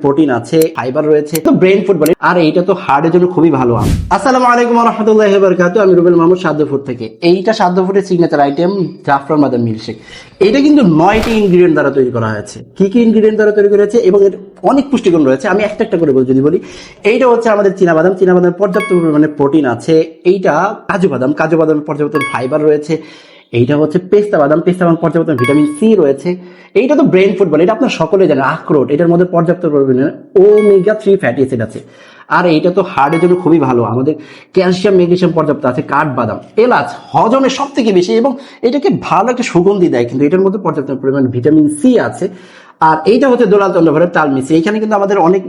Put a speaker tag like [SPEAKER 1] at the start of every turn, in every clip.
[SPEAKER 1] Protein আছে, fibre রয়েছে, তো ব্রেন ফুড বলে, আর এইটা তো হার্টের জন্য খুবই ভালো। আসসালামু আলাইকুম ওয়া রাহমাতুল্লাহি ওয়া বারাকাতুহু। আমি রুবেল মাহমুদ সাদ্য ফুড থেকে। এইটা সাদ্য ফুডের সিগনেচার আইটেম জাফরান বাদাম মিল্কশেক। এটা কিন্তু 9টি ইনগ্রেডিয়েন্ট দ্বারা তৈরি করা হয়েছে। কি কি ইনগ্রেডিয়েন্ট দ্বারা তৈরি করা হয়েছে এবং এর অনেক পুষ্টিগুণ রয়েছে, আমি একটা একটা করে যদি বলি। এইটা হচ্ছে আমাদের চীনাবাদাম, চীনাবাদামে পর্যাপ্ত পরিমাণে প্রোটিন আছে। এইটা কাজু বাদাম, কাজু বাদামে পর্যাপ্ত ফাইবার রয়েছে। এইটা হচ্ছে পেস্তা বাদাম, পেস্তা বাদাম পর্যাপ্ত ভিটামিন সি রয়েছে। এইটা তো ব্রেন ফুড বলে, এটা আপনার সকলে জানেন। আখরোট, এটার মধ্যে পর্যাপ্ত পরিমাণে ওমেগা 3 ফ্যাটি অ্যাসিড আছে। আর এইটা তো হার্টের জন্য খুবই ভালো। আমাদের ক্যালসিয়াম ম্যাগনেসিয়াম পর্যাপ্ত আছে। কাঠবাদাম, এলাচ হজমে সব থেকে বেশি এবং এটাকে ভালো একটা সুগন্ধি দেয়, কিন্তু এটার মধ্যে পর্যাপ্ত পরিমাণে ভিটামিন সি আছে। আর এইটা হচ্ছে দোলাল চন্দ্রভরের তাল মিশি। এখানে কিন্তু আমাদের অনেক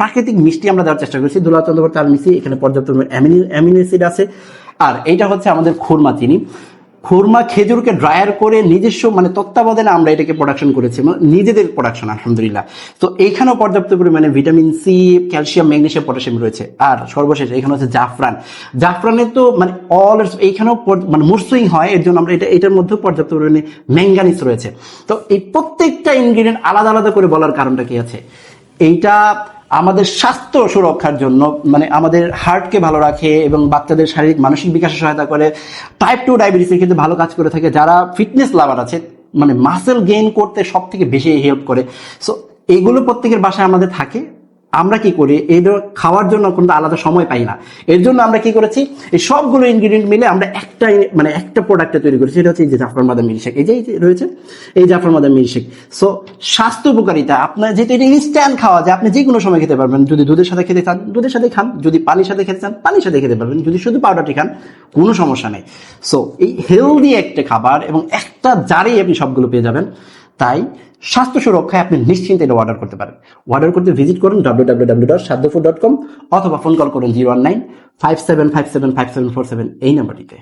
[SPEAKER 1] প্রাকৃতিক মিষ্টি আমরা দেওয়ার চেষ্টা করছি। দোলাল চন্দ্রভর তাল মিশি, এখানে পর্যাপ্ত অ্যামিনো অ্যাসিড আছে। আর এইটা হচ্ছে আমাদের খুরমা চিনি। খুরমা খেজুরকে ড্রায়ার করে নিজস্ব তত্ত্বাবধানে আমরা এটাকে প্রোডাকশন করেছি, নিজেদের প্রোডাকশন আলহামদুলিল্লাহ। তো এইখানেও পর্যাপ্ত পরিমাণে vitamin C, calcium, magnesium, potassium রয়েছে। আর সর্বশেষ এখানে হচ্ছে জাফরান। জাফরানের তো এইখানেও মুরসুইং হয়, এর জন্য আমরা এটার মধ্যেও পর্যাপ্ত পরিমাণে ম্যাঙ্গানিজ রয়েছে। তো এই প্রত্যেকটা ইনগ্রেডিয়েন্ট আলাদা আলাদা করে বলার কারণটা কি আছে? এইটা আমাদের স্বাস্থ্য সুরক্ষার জন্য, আমাদের হার্টকে ভালো রাখে এবং বাচ্চাদের শারীরিক মানসিক বিকাশে সহায়তা করে। টাইপ 2 ডায়াবেটিসের কিন্তু ভালো কাজ করে থাকে। যারা ফিটনেস লাভার আছে, মাসেল গেইন করতে সব থেকে বেশি হেল্প করে। সো এগুলো প্রত্যেকের বাসায় আমাদের থাকে। আমরা কি করি, এগুলো খাওয়ার জন্য কিন্তু আলাদা সময় পাই না। এর জন্য আমরা কি করেছি, এই সবগুলো ইনগ্রেডিয়েন্ট মিলে আমরা একটা প্রোডাক্টে তৈরি করেছি। এটা হচ্ছে এই যে জাফরান বাদাম মিল্কশেক। এই যে রয়েছে এই জাফরান বাদাম মিল্কশেক। সো স্বাস্থ্য উপকারিতা, আপনার যেহেতু এটা ইনস্ট্যান্ট খাওয়া যায়, আপনি যে কোনো সময় খেতে পারবেন। যদি দুধের সাথে খেতে চান দুধের সাথে খান, যদি পানির সাথে খেতে চান পানির সাথে খেতে পারবেন, যদি শুধু পাউডারটি খান কোনো সমস্যা নেই। সো এই হেলদি একটা খাবার এবং একটা জারেই আপনি সবগুলো পেয়ে যাবেন। তাই স্বাস্থ্য সুরক্ষায় আপনি নিশ্চিন্তে এটা অর্ডার করতে পারেন। অর্ডার করতে ভিজিট করুন www.saddofood.com অথবা ফোন কল করুন 01957575747 এই নাম্বারটিতে।